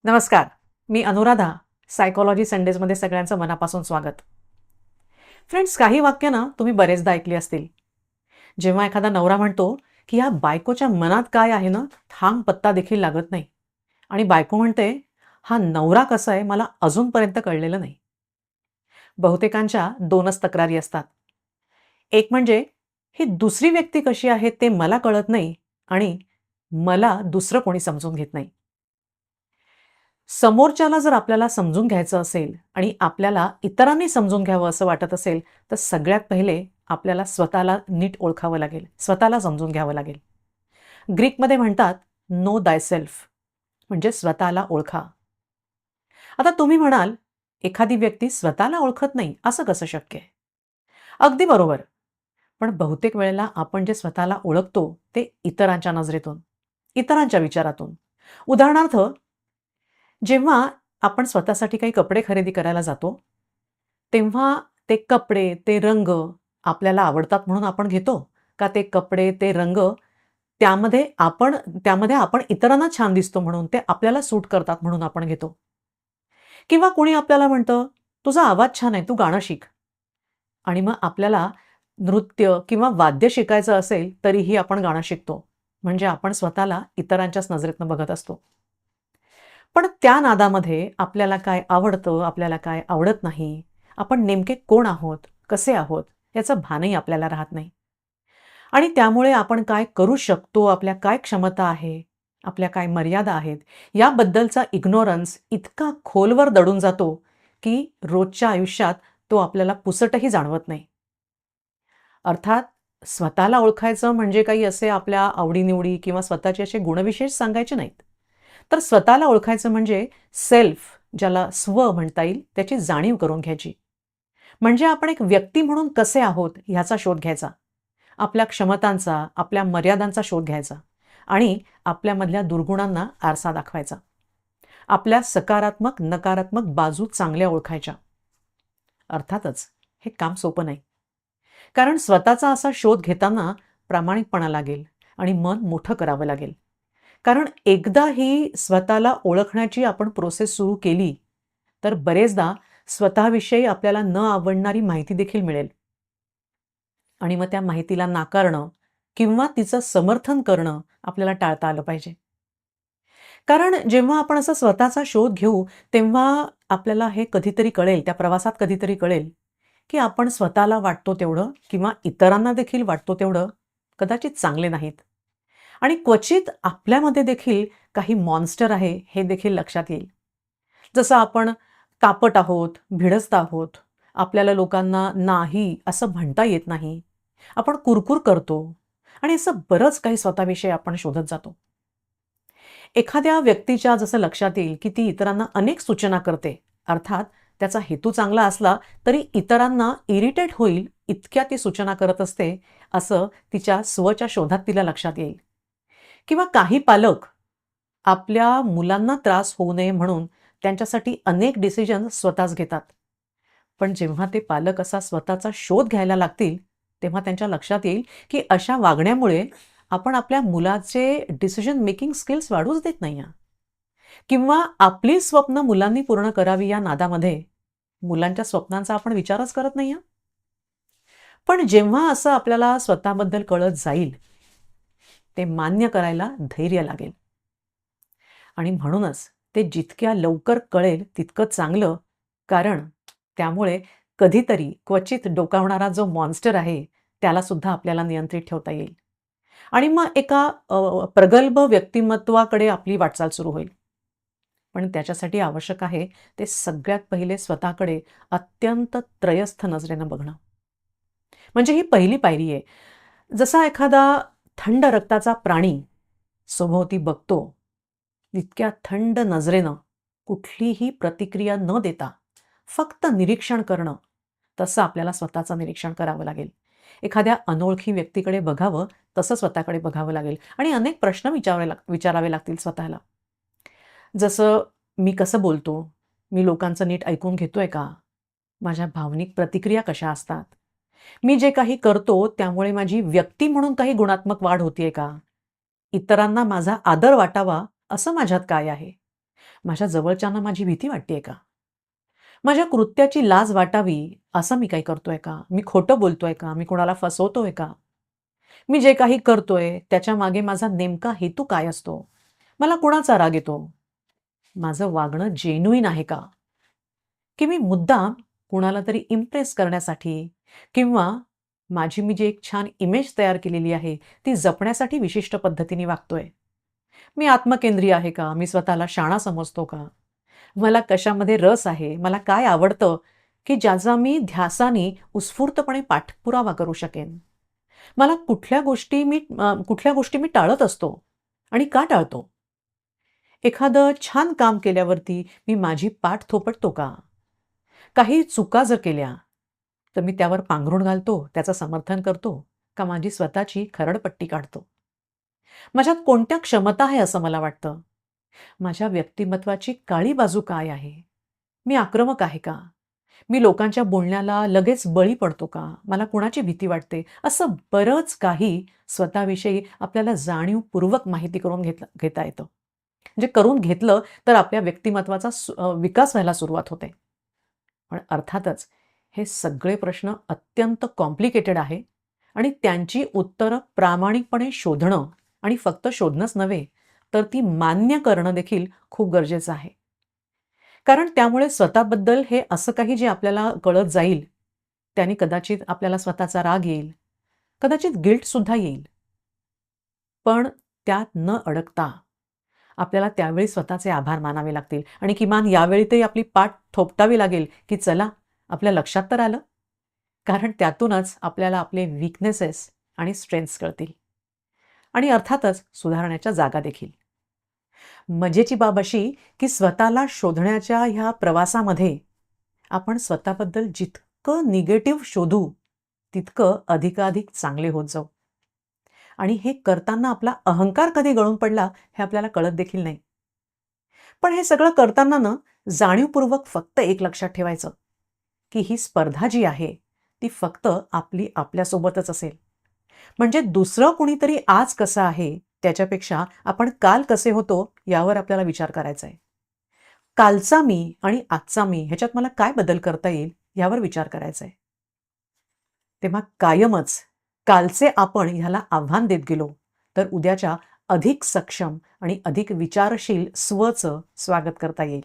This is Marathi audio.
नमस्कार. मी अनुराधा. सायकॉलॉजी संडेजमध्ये सगळ्यांचं मनापासून स्वागत. फ्रेंड्स, काही वाक्य ना तुम्ही बरेचदा ऐकली असतील. जेव्हा एखादा नवरा म्हणतो की या बायकोच्या मनात काय आहे ना, थांग पत्ता देखील लागत नाही. आणि बायको म्हणते, हा नवरा कसा आहे मला अजूनपर्यंत कळलेलं नाही. बहुतेकांच्या दोनच तक्रारी असतात. एक म्हणजे ही दुसरी व्यक्ती कशी आहे ते मला कळत नाही आणि मला दुसरं कोणी समजून घेत नाही. समोरच्याला जर आपल्याला समजून घ्यायचं असेल आणि आपल्याला इतरांनी समजून घ्यावं असं वाटत असेल, तर सगळ्यात पहिले आपल्याला स्वतःला नीट ओळखावं लागेल, स्वतःला समजून घ्यावं लागेल. ग्रीकमध्ये म्हणतात, नो थायसेल्फ, म्हणजे स्वतःला ओळखा. आता तुम्ही म्हणाल, एखादी व्यक्ती स्वतःला ओळखत नाही, असं कसं शक्य आहे? अगदी बरोबर. पण बहुतेक वेळेला आपण जे स्वतःला ओळखतो, ते इतरांच्या नजरेतून, इतरांच्या विचारातून. उदाहरणार्थ, जेव्हा आपण स्वतःसाठी काही कपडे खरेदी करायला जातो, तेव्हा ते कपडे, ते रंग आपल्याला आवडतात म्हणून आपण घेतो? का ते कपडे, ते रंग त्यामध्ये आपण त्यामध्ये आपण इतरांना छान दिसतो म्हणून, ते आपल्याला सूट करतात म्हणून आपण घेतो? किंवा कोणी आपल्याला म्हणतं, "तुझा आवाज छान आहे, तू गाणं शिक." आणि मग आपल्याला नृत्य किंवा वाद्य शिकायचं असेल, तरीही आपण गाणं शिकतो. म्हणजे आपण स्वतःला इतरांच्याच नजरेतनं बघत असतो. पण त्या नादामध्ये आपल्याला काय आवडतं, आपल्याला काय आवडत नाही, आपण नेमके कोण आहोत, कसे आहोत, याचं भानही आपल्याला राहत नाही. आणि त्यामुळे आपण काय करू शकतो, आपल्या काय क्षमता आहे, आपल्या काय मर्यादा आहेत, याबद्दलचा इग्नोरन्स इतका खोलवर दडून जातो, की रोजच्या आयुष्यात तो आपल्याला पुसटही जाणवत नाही. अर्थात स्वतःला ओळखायचं म्हणजे काही असे आपल्या आवडी किंवा स्वतःचे असे गुणविशेष सांगायचे नाहीत. तर स्वतःला ओळखायचं म्हणजे सेल्फ, ज्याला स्व म्हणता येईल, त्याची जाणीव करून घ्यायची. म्हणजे आपण एक व्यक्ती म्हणून कसे आहोत ह्याचा शोध घ्यायचा. आपल्या क्षमतांचा, आपल्या मर्यादांचा शोध घ्यायचा आणि आपल्यामधल्या दुर्गुणांना आरसा दाखवायचा. आपल्या सकारात्मक, नकारात्मक बाजू चांगल्या ओळखायच्या. अर्थातच हे काम सोपं नाही. कारण स्वतःचा असा शोध घेताना प्रामाणिकपणा लागेल आणि मन मोठं करावं लागेल. कारण एकदा ही स्वतःला ओळखण्याची आपण प्रोसेस सुरू केली, तर बरेचदा स्वतःविषयी आपल्याला न आवडणारी माहिती देखील मिळेल. आणि मग त्या माहितीला नाकारणं किंवा तिचं समर्थन करणं आपल्याला टाळता आलं पाहिजे. कारण जेव्हा आपण असा स्वतःचा शोध घेऊ, तेव्हा आपल्याला हे कधीतरी कळेल, त्या प्रवासात कधीतरी कळेल, की आपण स्वतःला वाटतो तेवढं किंवा इतरांना देखील वाटतो तेवढं कदाचित चांगले नाहीत. आणि क्वचित आपल्यामध्ये देखील काही मॉन्स्टर आहे, हे देखील लक्षात येईल. जसं आपण कापट आहोत, भिडस्त आहोत, आपल्याला लोकांना नाही असं म्हणता येत नाही. आपण कुरकुर करतो आणि असं बरंच काही स्वतःविषयी आपण शोधत जातो. एखाद्या व्यक्तीच्या जसं लक्षात येईल, की ती इतरांना अनेक सूचना करते. अर्थात त्याचा हेतू चांगला असला तरी इतरांना इरिटेट होईल इतक्या ती सूचना करत असते, असं तिच्या स्वच्या शोधात तिला लक्षात येईल. किंवा काही पालक आपल्या मुलांना त्रास होऊ नये म्हणून त्यांच्यासाठी अनेक डिसिजन स्वतःच घेतात. पण जेव्हा ते पालक असा स्वतःचा शोध घ्यायला लागतील, तेव्हा त्यांच्या लक्षात येईल, की अशा वागण्यामुळे आपण आपल्या मुलाचे डिसिजन मेकिंग स्किल्स वाढूच देत नाही आहात. किंवा आपली स्वप्न मुलांनी पूर्ण करावी या नादामध्ये मुलांच्या स्वप्नांचा आपण विचारच करत नाही आहात. पण जेव्हा असं आपल्याला स्वतःबद्दल कळत जाईल, ते मान्य करायला धैर्य लागेल. आणि म्हणूनच ते जितक्या लवकर कळेल तितकं चांगलं, कारण त्यामुळे कधीतरी क्वचित डोकावणारा जो मॉन्स्टर आहे, त्याला सुद्धा आपल्याला नियंत्रित ठेवता येईल. आणि मग एका प्रगल्भ व्यक्तिमत्वाकडे आपली वाटचाल सुरू होईल. पण त्याच्यासाठी आवश्यक आहे ते सगळ्यात पहिले स्वतःकडे अत्यंत त्रयस्थ नजरेनं बघणं. म्हणजे ही पहिली पायरी आहे. जसा एखादा थंड रक्ताचा प्राणी सभोवती बघतो, तितक्या थंड नजरेनं कुठलीही प्रतिक्रिया न देता फक्त निरीक्षण करणं, तसं आपल्याला स्वतःचं निरीक्षण करावं लागेल. एखाद्या अनोळखी व्यक्तीकडे बघावं, तसं स्वतःकडे बघावं लागेल आणि अनेक प्रश्न विचारावे लागतील स्वतःला. जसं मी कसं बोलतो? मी लोकांचं नीट ऐकून घेतोय का? माझ्या भावनिक प्रतिक्रिया कशा असतात? मी जे काही करतो त्यामुळे माझी व्यक्ती म्हणून काही गुणात्मक वाढ होतीये का? इतरांना माझा आदर वाटावा असं माझ्यात काय आहे? माझ्या जवळच्यांना माझी भीती वाटतेय का? माझ्या कृत्याची लाज वाटावी असं मी काही करतोय का? मी खोटं बोलतोय का? मी कोणाला फसवतोय का? मी जे काही करतोय त्याच्या मागे माझा नेमका हेतू काय असतो? मला कुणाचा राग येतो? माझं वागणं जेन्युइन आहे का? की मी मुद्दाम कुणाला तरी इम्प्रेस करण्यासाठी किंवा माझी मी जी एक छान इमेज तयार केलेली आहे, ती जपण्यासाठी विशिष्ट पद्धतीने वागतोय? मी आत्मकेंद्री आहे का? मी स्वतःला शहाणा समजतो का? मला कशामध्ये रस आहे? मला काय आवडतं, की ज्याचा मी ध्यासाने उत्स्फूर्तपणे पाठपुरावा करू शकेन? मला कुठल्या गोष्टी मी टाळत असतो आणि का टाळतो? एखादं छान काम केल्यावरती मी माझी पाठ थोपटतो का? काही चुका जर केल्या, तर मी त्यावर पांघरूण घालतो, त्याचं समर्थन करतो का माझी स्वतःची खरडपट्टी काढतो? माझ्यात कोणत्या क्षमता आहे असं मला वाटतं? माझ्या व्यक्तिमत्त्वाची काळी बाजू काय आहे? मी आक्रमक आहे का? मी लोकांच्या बोलण्याला लगेच बळी पडतो का? मला कुणाची भीती वाटते? असं बरंच काही स्वतःविषयी आपल्याला जाणीवपूर्वक माहिती करून घेता येतं. म्हणजे करून घेतलं तर आपल्या व्यक्तिमत्त्वाचा विकास व्हायला सुरुवात होते. पण अर्थातच हे सगळे प्रश्न अत्यंत कॉम्प्लिकेटेड आहे आणि त्यांची उत्तरं प्रामाणिकपणे शोधणं आणि फक्त शोधणंच नव्हे, तर ती मान्य करणं देखील खूप गरजेचं आहे. कारण त्यामुळे स्वतःबद्दल हे असं काही जे आपल्याला कळत जाईल, त्याने कदाचित आपल्याला स्वतःचा राग येईल, कदाचित गिल्टसुद्धा येईल. पण त्यात न अडकता आपल्याला त्यावेळी स्वतःचे आभार मानावे लागतील आणि किमान यावेळी तरी आपली पाठ थोपटावी लागेल, की चला आपल्या लक्षात तर आलं. कारण त्यातूनच आपल्याला आपले वीकनेसेस आणि स्ट्रेंथ्स कळतील आणि अर्थातच सुधारण्याच्या जागा देखील. मजेची बाब अशी, की स्वतःला शोधण्याच्या ह्या प्रवासामध्ये आपण स्वतःबद्दल जितकं निगेटिव्ह शोधू, तितकं अधिकाधिक चांगले होत जाऊ. आणि हे करताना आपला अहंकार कधी गळून पडला हे आपल्याला कळत देखील नाही. पण हे सगळं करताना ना जाणीवपूर्वक फक्त एक लक्षात ठेवायचं, की ही स्पर्धा जी आहे, ती फक्त आपल्यासोबतच असेल. म्हणजे दुसरं कुणीतरी आज कसं आहे, त्याच्यापेक्षा आपण काल कसे होतो यावर आपल्याला विचार करायचा आहे. कालचा मी आणि आजचा मी ह्याच्यात मला काय बदल करता येईल यावर विचार करायचा आहे. तेव्हा कायमच कालचे आपण ह्याला आव्हान देत गेलो, तर उद्याच्या अधिक सक्षम आणि अधिक विचारशील स्वचं स्वागत करता येईल.